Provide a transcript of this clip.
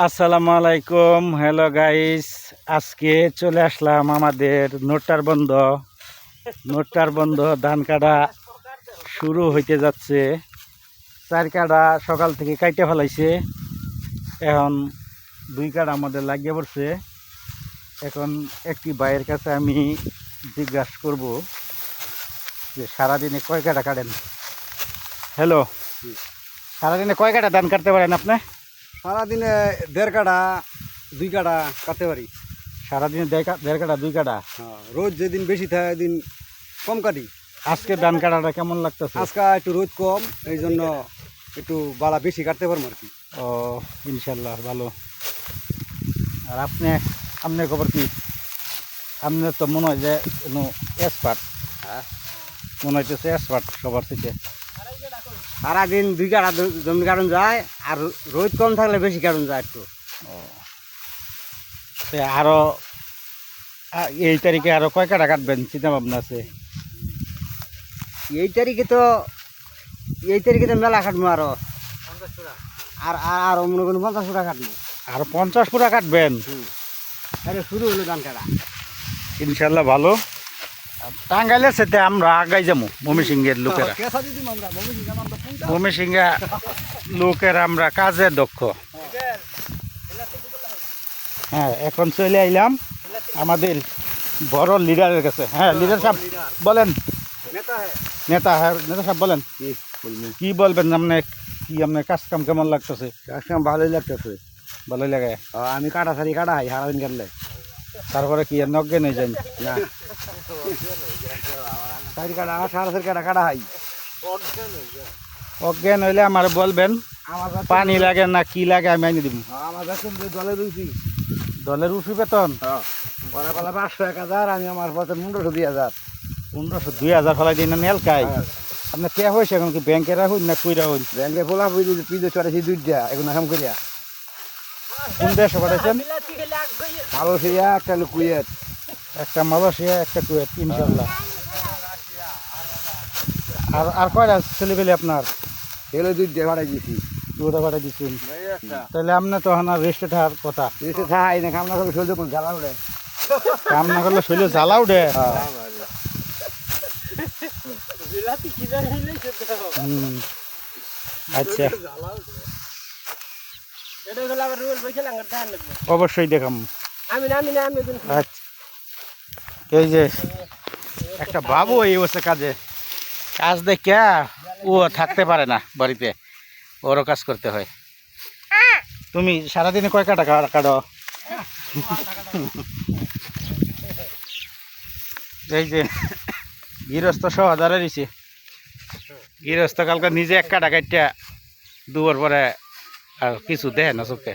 আসসালামু আলাইকুম, hello guys. আজকে চলে আসলাম আমাদের নোটটার বন্ধ ধান কাটা শুরু হইতে যাচ্ছে। চার কাটা সকাল থেকে কাইটে ফেলাইছে, এখন 2 কাটা আমাদের লাগিয়ে পড়ছে। এখন একটি ভাইয়ের কাছে আমি জিজ্ঞাসা করব যে সারাদিনে কয় কাটা কাটেন। হ্যালো, সারাদিনে কয় কাটা ধান কাটতে পারেন আপনি? সারাদিনে 1.5 কাটা 2 কাটা কাটতে পারি। সারাদিনে 1.5 কাটা 2 কাটা। রোজ যেদিন বেশি থাকে ওইদিন কম কাটি। আজকে ধান কাটাটা কেমন লাগতেছে? আজকে একটু রোদ কম, এই জন্য একটু বালা বেশি কাটতে পারবো আর কি। ও, ইনশাল্লাহ ভালো। আর আপনার খবর কি? আপনার তো মনে হয় যে কোনো এক্সপার্ট, মনে হইতেছে এক্সপার্ট সবার থেকে। সারাদিন 2 কাটা জমি কাটন যায়, আর রোদ কম থাকলে বেশি কাটন যায় একটু। আরো এই তারিখে আরো কয় কাটা কাটবেন চিন্তা ভাবনা আছে? এই তারিখে তো মেলা কাটবো আরো, আর মনে করুন 50 ফুটা কাটবো। আরো 50 ফুটা কাটবেন? আরে শুরু হলো ধান কাটা। ইনশাল্লাহ ভালো। টাঙ্গাইলের সাথে আমরা আগাই যাবো। ময়মনসিংহের লোকেরা, ময়মনসিংহে লোকেরা আমরা কাজে দক্ষ। হ্যাঁ, এখন চলে আইলাম আমাদের বড় লিডারের কাছে। হ্যাঁ, লিডার সাহেব বলেন। নেতা সাহেব বলেন, কি বলবেন? আপনার কাজ কাম কেমন লাগতেছে? কাজ কাম ভালোই লাগতেছে। ভালোই লাগে। আমি কাটা সারি কাটা হাই সারাদিন কাটলে। তারপরে কি আর নগ্গে নেই যান না, সারি কাটা সারি কাটা কাটা হাই। অজ্ঞান হইলে আমার বলবেন, পানি লাগে না কি লাগে আমি আনি দিব। আমার বেতন দলে রয়েছি। দলের উঠি বেতন ওরা বলে 500 1000, আমি আমার বেতন 1500 2000। 1500 2000 ফেলাই দিন না এলকাই। আপনার কে হয়েছে এখন? কি ব্যাংকে রাখুন না কইরা হইন? ব্যাংকে পোলা পিজে চড়াইছি 2টা, এখন কাম করিয়া। কোন দেশে পাঠাইছেন? মালয়েশিয়া, একটা হলো কুয়েত। একটা মালয়েশিয়া, একটা কুয়েত। ইনশাল্লাহ। আর কয়টা ছেলে পেলে আপনার? এলো 2টা ভাড়াই দিয়েছি। 2টা পাঠাই দিচ্ছেন, তাহলে আপনি তো এখন আর রেস্টে থাকার কথা। এসে খাই না, কামনা করলে চলতে কোন জ্বালা উঠে। কাম না করলে শরীরে জ্বালা উঠে। আচ্ছা, অবশ্যই দেখাম। আচ্ছা, এই যে একটা বাবু এই বসে কাজ দেখে ও থাকতে পারে না বাড়িতে, ওরও কাজ করতে হয়। তুমি সারাদিনে কয় কাটা কাটো? এই যে গৃহস্থ সহদারে দিছে, গৃহস্থ কালকে নিজে 1 কাটা কাটিয়া দুবার পরে আর কিছু দেয় না চোখে।